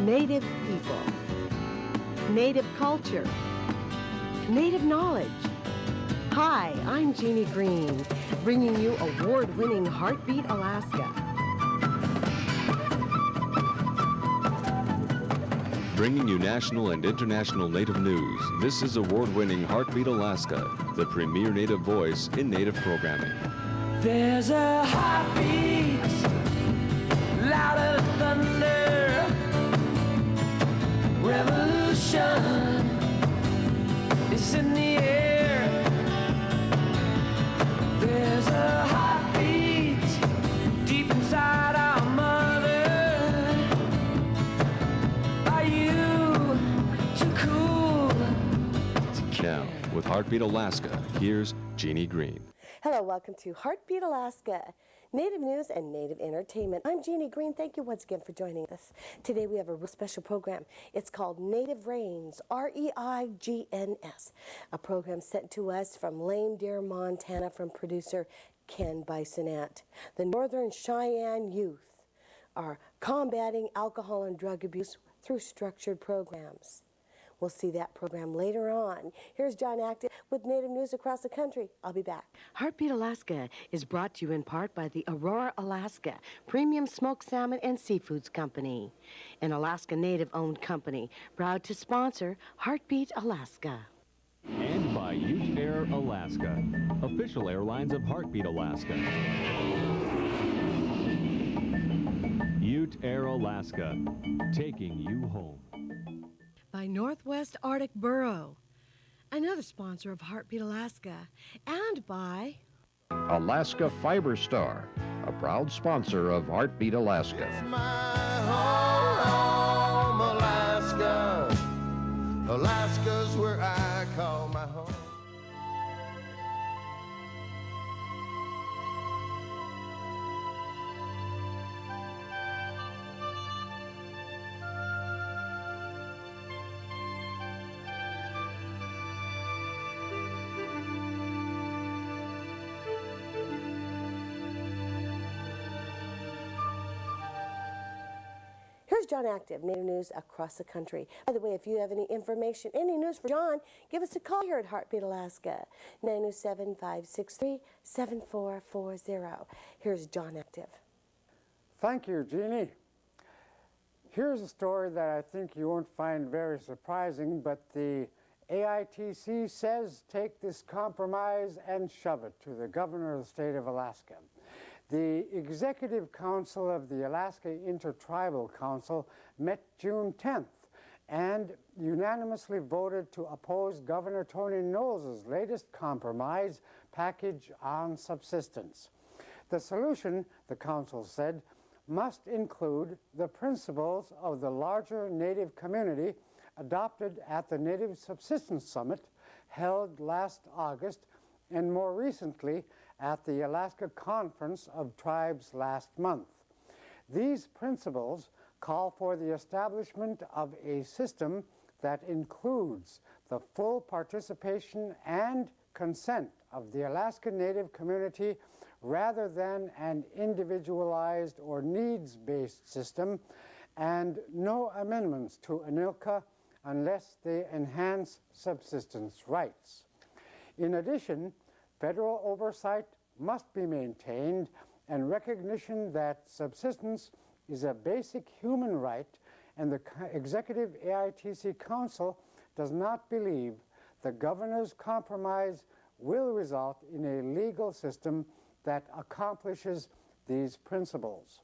Native people, Native culture, Native knowledge. Hi, I'm Jeannie Green, bringing you award-winning Heartbeat Alaska. Bringing you national and international Native news, this is award-winning Heartbeat Alaska, the premier Native voice in Native programming. There's a heartbeat, louder than thunder, revolution is in the air. There's a heartbeat deep inside our mother. Are you too cool to count? With Heartbeat Alaska, here's Jeannie Green. Hello, welcome to Heartbeat Alaska, Native news and Native entertainment. I'm Jeannie Green. Thank you once again for joining us. Today we have a real special program. It's called Native Reigns, R-E-I-G-N-S, a program sent to us from Lame Deer, Montana, from producer Ken Bisonette. The Northern Cheyenne youth are combating alcohol and drug abuse through structured programs. We'll see that program later on. Here's John Active with Native news across the country. I'll be back. Heartbeat Alaska is brought to you in part by the Aurora, Alaska Premium Smoked Salmon and Seafoods Company, an Alaska Native-owned company, proud to sponsor Heartbeat Alaska. And by Ute Air Alaska, official airlines of Heartbeat Alaska. Ute Air Alaska, taking you home. By Northwest Arctic Burrow, another sponsor of Heartbeat Alaska, and by Alaska Fiber Star, a proud sponsor of Heartbeat Alaska. It's my home, Alaska. Alaska's where I call my home. Here's John Active, Native news across the country. By the way, if you have any information, any news for John, give us a call here at Heartbeat Alaska, 907-563-7440. Here's John Active. Thank you, Jeannie. Here's a story that I think you won't find very surprising, but the AITC says take this compromise and shove it to the governor of the state of Alaska. The Executive Council of the Alaska Intertribal Council met June 10th and unanimously voted to oppose Governor Tony Knowles' latest compromise package on subsistence. The solution, the council said, must include the principles of the larger Native community adopted at the Native Subsistence Summit held last August and more recently at the Alaska Conference of Tribes last month. These principles call for the establishment of a system that includes the full participation and consent of the Alaska Native community rather than an individualized or needs-based system, and no amendments to ANILCA unless they enhance subsistence rights. In addition, federal oversight must be maintained and recognition that subsistence is a basic human right, and the Executive AITC Council does not believe the governor's compromise will result in a legal system that accomplishes these principles.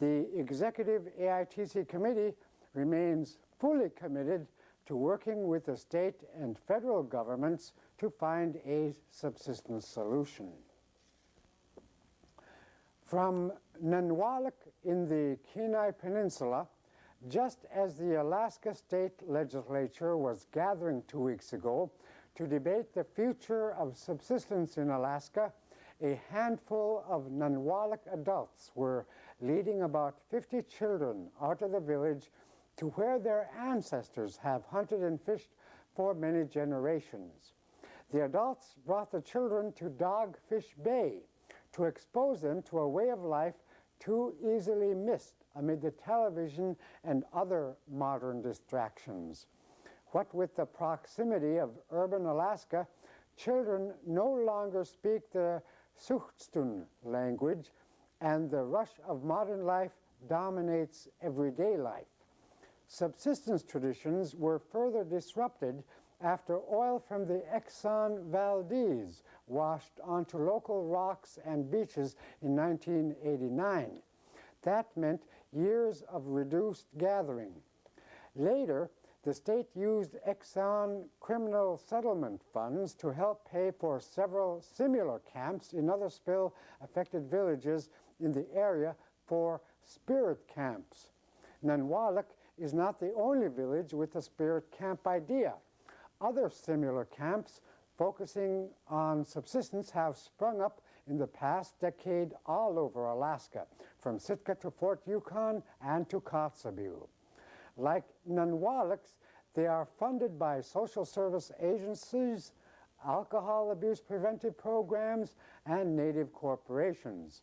The Executive AITC Committee remains fully committed to working with the state and federal governments to find a subsistence solution. From Nunwalek in the Kenai Peninsula, just as the Alaska State Legislature was gathering 2 weeks ago to debate the future of subsistence in Alaska, a handful of Nunwalek adults were leading about 50 children out of the village to where their ancestors have hunted and fished for many generations. The adults brought the children to Dogfish Bay to expose them to a way of life too easily missed amid the television and other modern distractions. What with the proximity of urban Alaska, children no longer speak the Subsistence language, and the rush of modern life dominates everyday life. Subsistence traditions were further disrupted after oil from the Exxon Valdez washed onto local rocks and beaches in 1989. That meant years of reduced gathering. Later, the state used Exxon criminal settlement funds to help pay for several similar camps in other spill-affected villages in the area for spirit camps. Nanwalek is not the only village with a spirit camp idea. Other similar camps focusing on subsistence have sprung up in the past decade all over Alaska, from Sitka to Fort Yukon and to Kotzebue. Like Nanwalek's, they are funded by social service agencies, alcohol abuse preventive programs, and native corporations.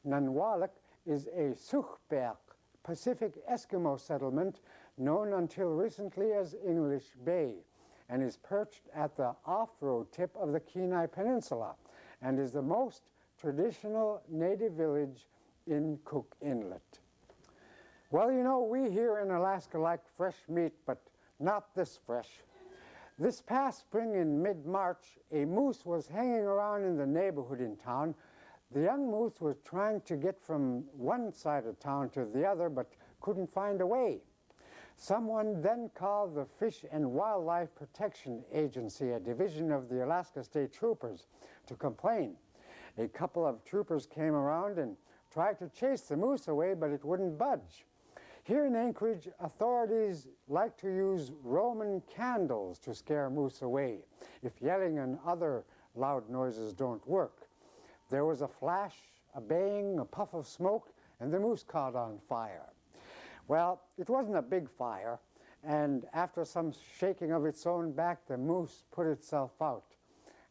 Nanwalek is a Sugberg Pacific Eskimo settlement known until recently as English Bay, and is perched at the off-road tip of the Kenai Peninsula, and is the most traditional native village in Cook Inlet. Well, you know, we here in Alaska like fresh meat, but not this fresh. This past spring in mid-March, a moose was hanging around in the neighborhood in town. The young moose was trying to get from one side of town to the other, but couldn't find a way. Someone then called the Fish and Wildlife Protection Agency, a division of the Alaska State Troopers, to complain. A couple of troopers came around and tried to chase the moose away, but it wouldn't budge. Here in Anchorage, authorities like to use Roman candles to scare moose away if yelling and other loud noises don't work. There was a flash, a bang, a puff of smoke, and the moose caught on fire. Well, it wasn't a big fire, and after some shaking of its own back, the moose put itself out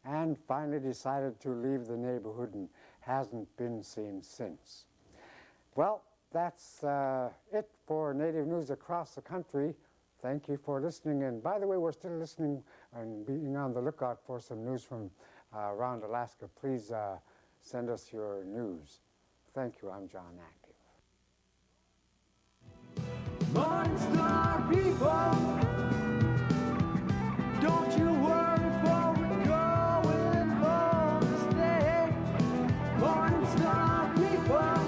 and finally decided to leave the neighborhood and hasn't been seen since. Well, that's it for Native News across the country. Thank you for listening. And by the way, we're still listening and being on the lookout for some news from around Alaska. Please send us your news. Thank you. I'm John Active. Morning Star people, don't you worry, for we're going home to stay. Morning Star people,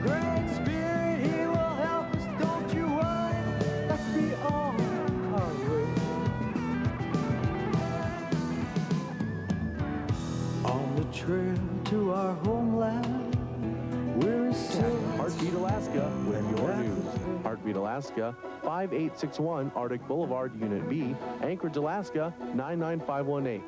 Great Spirit, He will help us, don't you worry, let's be on our way. On the trail to our homeland, we're still Heartbeat Alaska with your news. Heartbeat Alaska, 5861 Arctic Boulevard, Unit B, Anchorage, Alaska, 99518.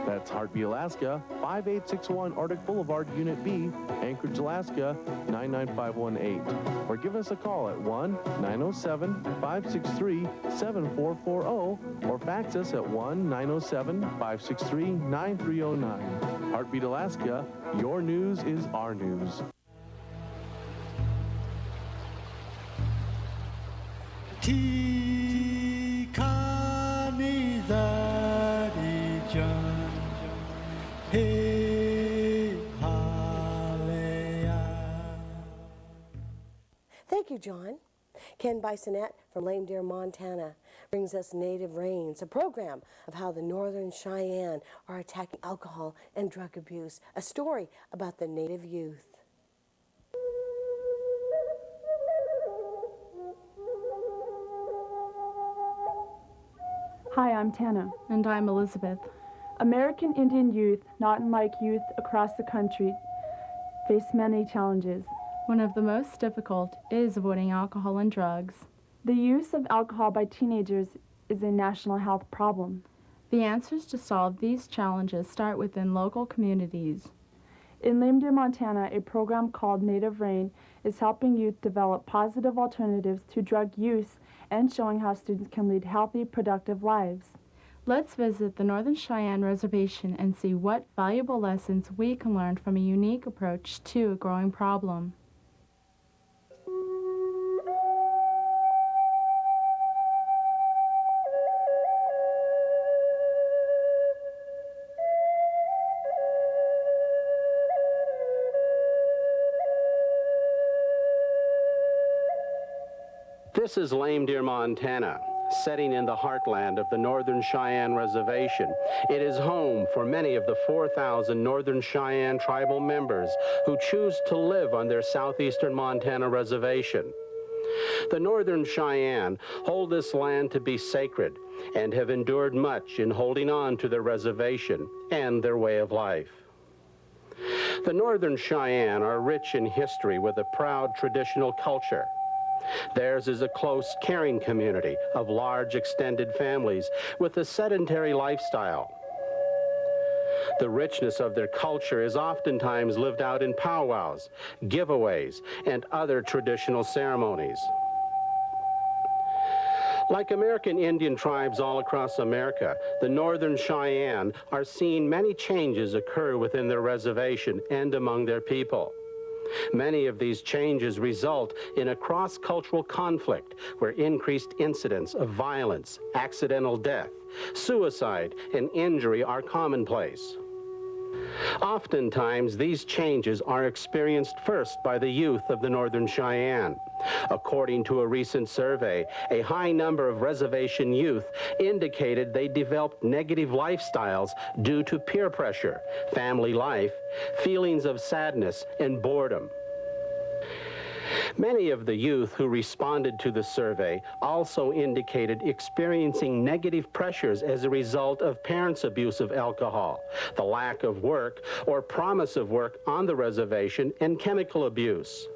That's Heartbeat Alaska, 5861 Arctic Boulevard, Unit B, Anchorage, Alaska, 99518. Or give us a call at 1-907-563-7440 or fax us at 1-907-563-9309. Heartbeat Alaska, your news is our news. Thank you, John. Ken Bisonette from Lame Deer, Montana, brings us Native Rains, a program of how the Northern Cheyenne are attacking alcohol and drug abuse, a story about the Native youth. Hi, I'm Tana. And I'm Elizabeth. American Indian youth, not unlike youth across the country, face many challenges. One of the most difficult is avoiding alcohol and drugs. The use of alcohol by teenagers is a national health problem. The answers to solve these challenges start within local communities. In Lame Deer, Montana, a program called Native Rain is helping youth develop positive alternatives to drug use and showing how students can lead healthy, productive lives. Let's visit the Northern Cheyenne Reservation and see what valuable lessons we can learn from a unique approach to a growing problem. This is Lame Deer, Montana, setting in the heartland of the Northern Cheyenne Reservation. It is home for many of the 4,000 Northern Cheyenne tribal members who choose to live on their southeastern Montana reservation. The Northern Cheyenne hold this land to be sacred and have endured much in holding on to their reservation and their way of life. The Northern Cheyenne are rich in history with a proud traditional culture. Theirs is a close, caring community of large, extended families with a sedentary lifestyle. The richness of their culture is oftentimes lived out in powwows, giveaways, and other traditional ceremonies. Like American Indian tribes all across America, the Northern Cheyenne are seeing many changes occur within their reservation and among their people. Many of these changes result in a cross-cultural conflict where increased incidents of violence, accidental death, suicide, and injury are commonplace. Oftentimes, these changes are experienced first by the youth of the Northern Cheyenne. According to a recent survey, a high number of reservation youth indicated they developed negative lifestyles due to peer pressure, family life, feelings of sadness, and boredom. Many of the youth who responded to the survey also indicated experiencing negative pressures as a result of parents' abuse of alcohol, the lack of work or promise of work on the reservation, and chemical abuse.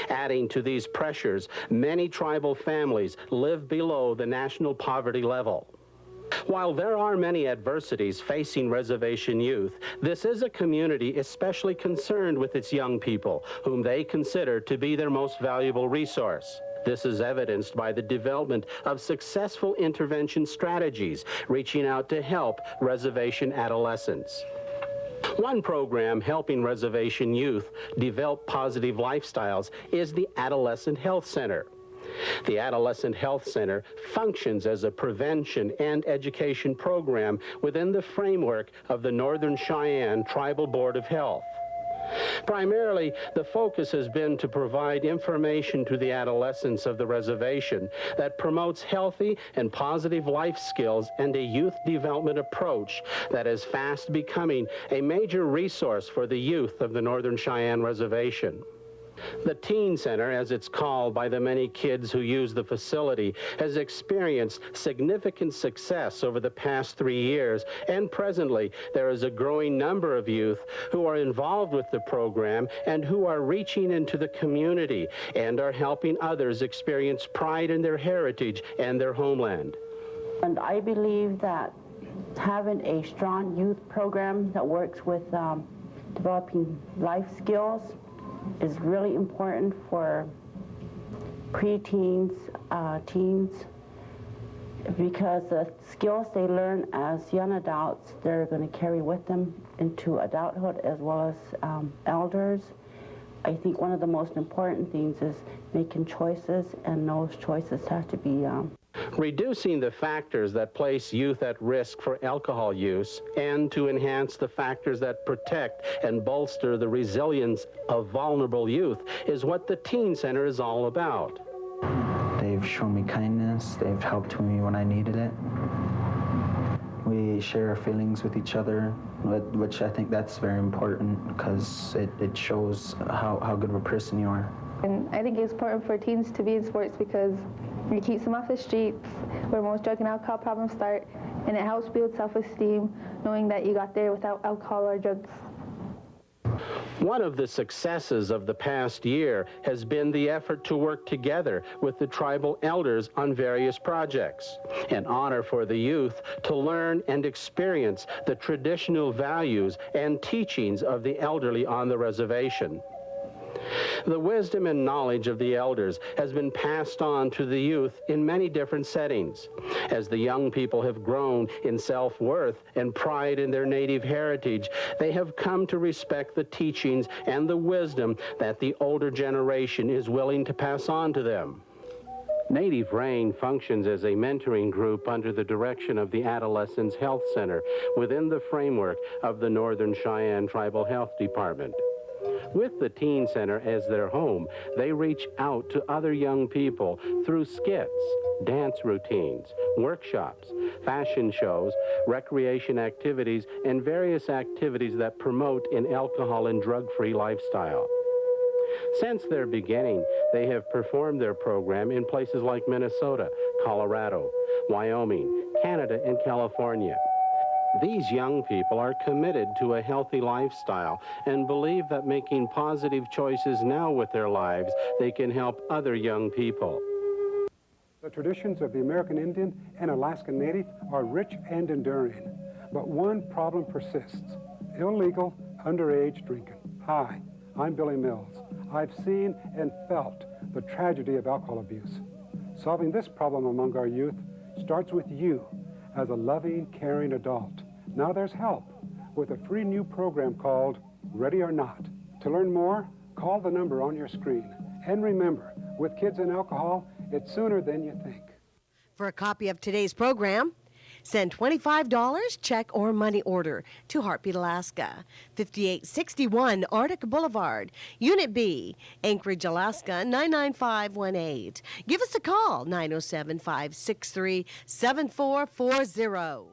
Adding to these pressures, many tribal families live below the national poverty level. While there are many adversities facing reservation youth, this is a community especially concerned with its young people, whom they consider to be their most valuable resource. This is evidenced by the development of successful intervention strategies, reaching out to help reservation adolescents. One program helping reservation youth develop positive lifestyles is the Adolescent Health Center. The Adolescent Health Center functions as a prevention and education program within the framework of the Northern Cheyenne Tribal Board of Health. Primarily, the focus has been to provide information to the adolescents of the reservation that promotes healthy and positive life skills and a youth development approach that is fast becoming a major resource for the youth of the Northern Cheyenne Reservation. The Teen Center, as it's called by the many kids who use the facility, has experienced significant success over the past 3 years, and presently there is a growing number of youth who are involved with the program and who are reaching into the community and are helping others experience pride in their heritage and their homeland. And I believe that having a strong youth program that works with developing life skills is really important for preteens, teens, because the skills they learn as young adults, they're going to carry with them into adulthood as well as elders. I think one of the most important things is making choices, and those choices have to be reducing the factors that place youth at risk for alcohol use, and to enhance the factors that protect and bolster the resilience of vulnerable youth is what the Teen Center is all about. They've shown me kindness. They've helped me when I needed it. We share our feelings with each other, which I think that's very important because it shows how good of a person you are. And I think it's important for teens to be in sports because it keeps them off the streets where most drug and alcohol problems start, and it helps build self-esteem knowing that you got there without alcohol or drugs. One of the successes of the past year has been the effort to work together with the tribal elders on various projects, an honor for the youth to learn and experience the traditional values and teachings of the elderly on the reservation. The wisdom and knowledge of the elders has been passed on to the youth in many different settings. As the young people have grown in self-worth and pride in their native heritage, they have come to respect the teachings and the wisdom that the older generation is willing to pass on to them. Native Rain functions as a mentoring group under the direction of the Adolescents Health Center within the framework of the Northern Cheyenne Tribal Health Department. With the Teen Center as their home, they reach out to other young people through skits, dance routines, workshops, fashion shows, recreation activities, and various activities that promote an alcohol and drug-free lifestyle. Since their beginning, they have performed their program in places like Minnesota, Colorado, Wyoming, Canada, and California. These young people are committed to a healthy lifestyle and believe that making positive choices now with their lives, they can help other young people. The traditions of the American Indian and Alaskan Native are rich and enduring, but one problem persists: illegal underage drinking. Hi, I'm Billy Mills. I've seen and felt the tragedy of alcohol abuse. Solving this problem among our youth starts with you as a loving, caring adult. Now there's help with a free new program called Ready or Not. To learn more, call the number on your screen. And remember, with kids and alcohol, it's sooner than you think. For a copy of today's program, send $25, check or money order to Heartbeat, Alaska, 5861 Arctic Boulevard, Unit B, Anchorage, Alaska, 99518. Give us a call, 907-563-7440.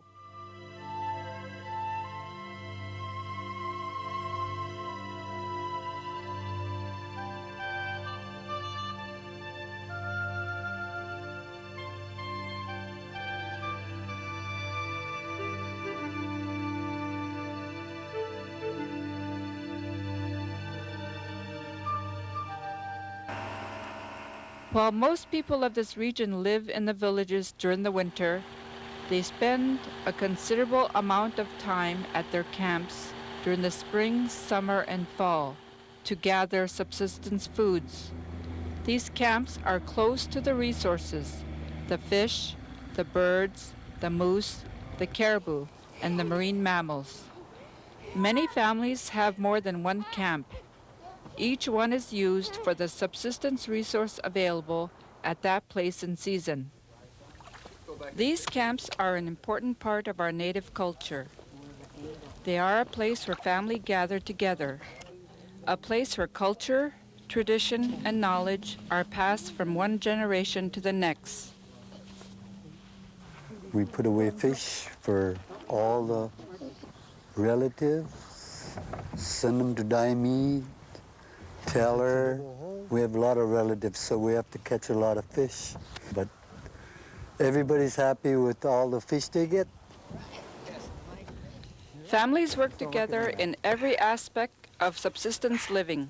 While most people of this region live in the villages during the winter, they spend a considerable amount of time at their camps during the spring, summer, and fall to gather subsistence foods. These camps are close to the resources: the fish, the birds, the moose, the caribou, and the marine mammals. Many families have more than one camp. Each one is used for the subsistence resource available at that place and season. These camps are an important part of our native culture. They are a place where family gather together, a place where culture, tradition, and knowledge are passed from one generation to the next. We put away fish for all the relatives, send them to dye meat, teller. We have a lot of relatives, so we have to catch a lot of fish. But everybody's happy with all the fish they get. Families work together in every aspect of subsistence living,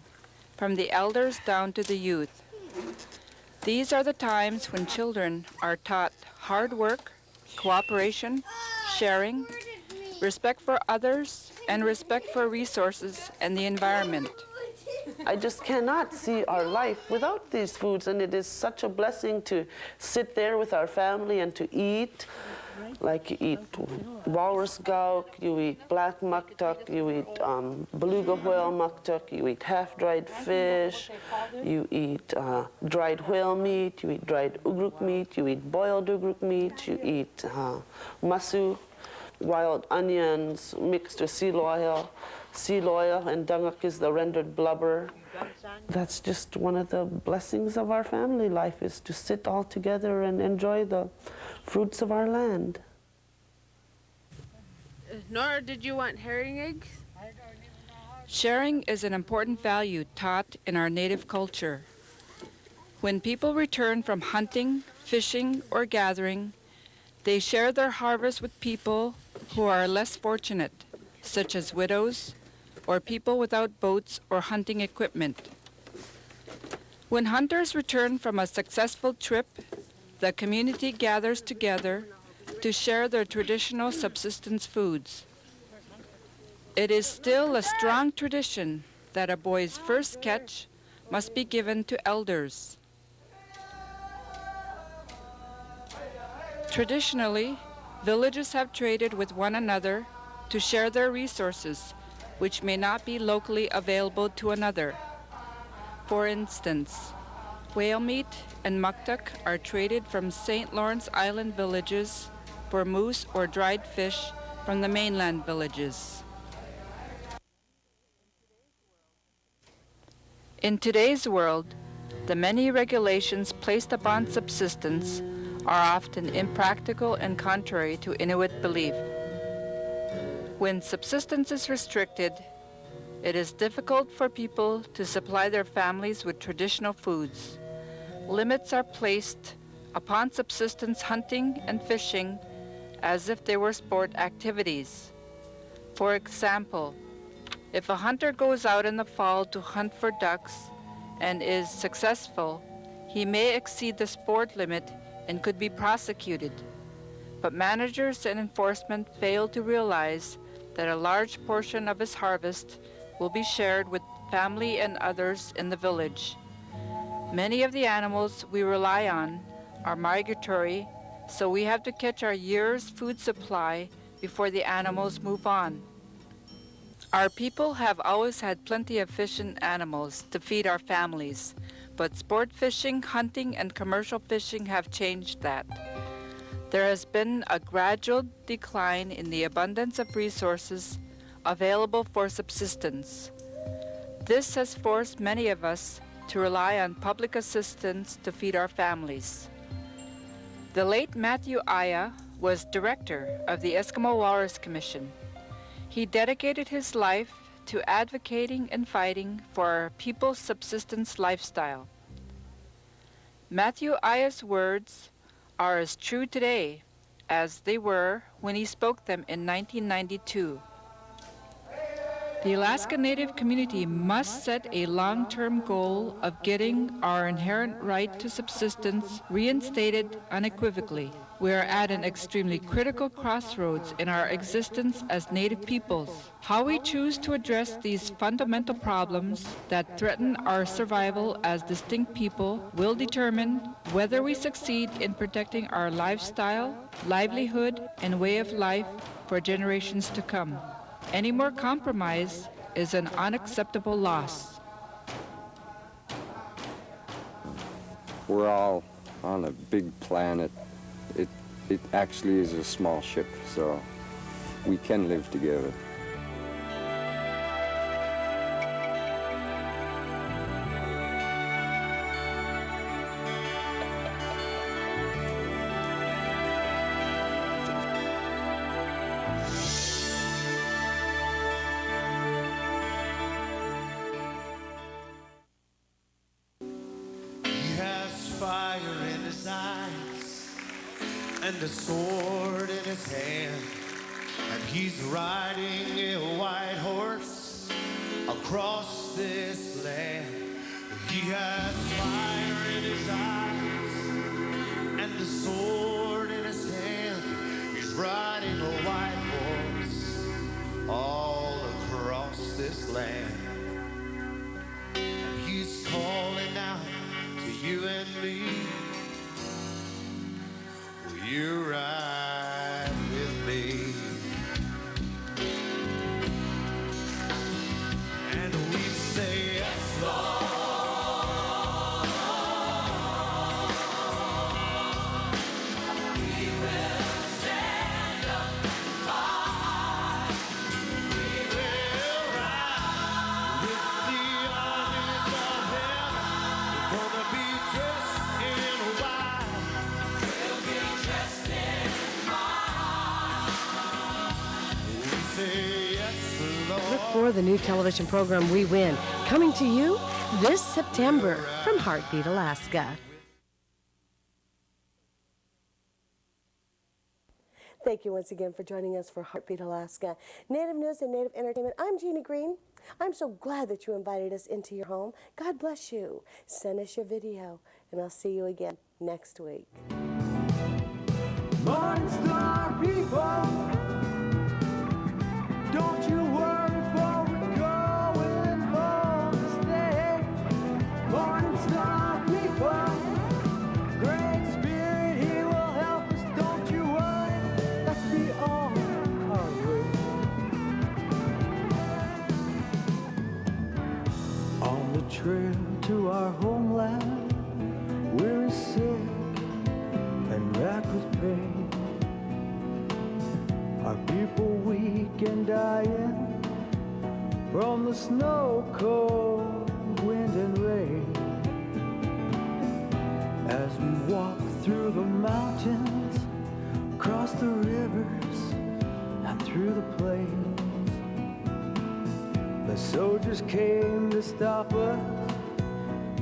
from the elders down to the youth. These are the times when children are taught hard work, cooperation, sharing, respect for others, and respect for resources and the environment. I just cannot see our life without these foods, and it is such a blessing to sit there with our family and to eat. Like you eat walrus gulk, you eat black muktuk, you eat beluga whale muktuk, you eat half-dried fish, you eat dried whale meat, you eat dried ugruk meat, you eat boiled ugruk meat, you eat masu, wild onions mixed with seal oil and dunguk is the rendered blubber. That's just one of the blessings of our family life, is to sit all together and enjoy the fruits of our land. Nora, did you want herring eggs? Sharing is an important value taught in our native culture. When people return from hunting, fishing, or gathering, they share their harvest with people who are less fortunate, such as widows or people without boats or hunting equipment. When hunters return from a successful trip, the community gathers together to share their traditional subsistence foods. It is still a strong tradition that a boy's first catch must be given to elders. Traditionally, villages have traded with one another to share their resources, which may not be locally available to another. For instance, whale meat and muktuk are traded from St. Lawrence Island villages for moose or dried fish from the mainland villages. In today's world, the many regulations placed upon subsistence are often impractical and contrary to Inuit belief. When subsistence is restricted, it is difficult for people to supply their families with traditional foods. Limits are placed upon subsistence hunting and fishing as if they were sport activities. For example, if a hunter goes out in the fall to hunt for ducks and is successful, he may exceed the sport limit and could be prosecuted. But managers and enforcement fail to realize that a large portion of his harvest will be shared with family and others in the village. Many of the animals we rely on are migratory, so we have to catch our year's food supply before the animals move on. Our people have always had plenty of fish and animals to feed our families, but sport fishing, hunting, and commercial fishing have changed that. There has been a gradual decline in the abundance of resources available for subsistence. This has forced many of us to rely on public assistance to feed our families. The late Matthew Aya was director of the Eskimo Walrus Commission. He dedicated his life to advocating and fighting for our people's subsistence lifestyle. Matthew Aya's words are as true today as they were when he spoke them in 1992. The Alaska Native community must set a long-term goal of getting our inherent right to subsistence reinstated unequivocally. We are at an extremely critical crossroads in our existence as Native peoples. How we choose to address these fundamental problems that threaten our survival as distinct people will determine whether we succeed in protecting our lifestyle, livelihood, and way of life for generations to come. Any more compromise is an unacceptable loss. We're all on a big planet. It actually is a small ship, so we can live together. And a sword in his hand, and he's riding a white horse across this land. He has fire in his eyes and a sword in his hand. He's riding a white horse all across this land, and he's calling out to you and me. You ride with me, and we say yes, Lord. We will stand up high. We will ride with the armies of heaven. We're gonna be dressed in white. Look for the new television program We Win, coming to you this September from Heartbeat, Alaska. Thank you once again for joining us for Heartbeat, Alaska. Native News and Native Entertainment. I'm Jeannie Green. I'm so glad that you invited us into your home. God bless you. Send us your video, and I'll see you again next week. Morning Star people, don't you worry, for we're going home to stay. Morning Star people, Great Spirit, He will help us, don't you worry, let's be on our way. On the trail to our homeland, we're sick and racked with pain. Our people weak and dying from the snow cold wind and rain. As we walk through the mountains, across the rivers, and through the plains, the soldiers came to stop us,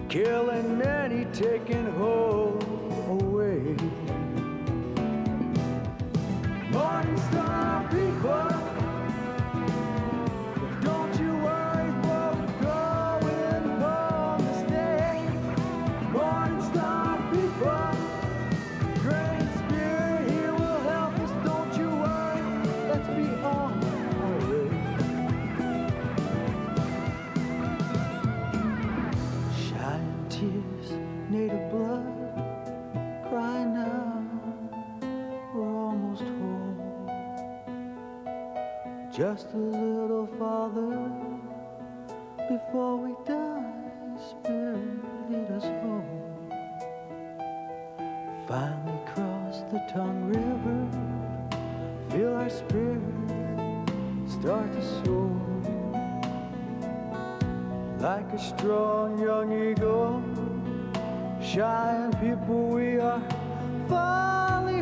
killing many, taking whole away. Morning star people, don't you worry, for we're going home to stay. Morning star people, Great Spirit, He will help us, don't you worry, let's be on our way. Cheyenne tears, native blood, cry now, we're almost home. Just a little farther before we die, Spirit, lead us home. Finally cross the Tongue River, feel our spirit start to soar. Like a strong young eagle, Cheyenne people, we are falling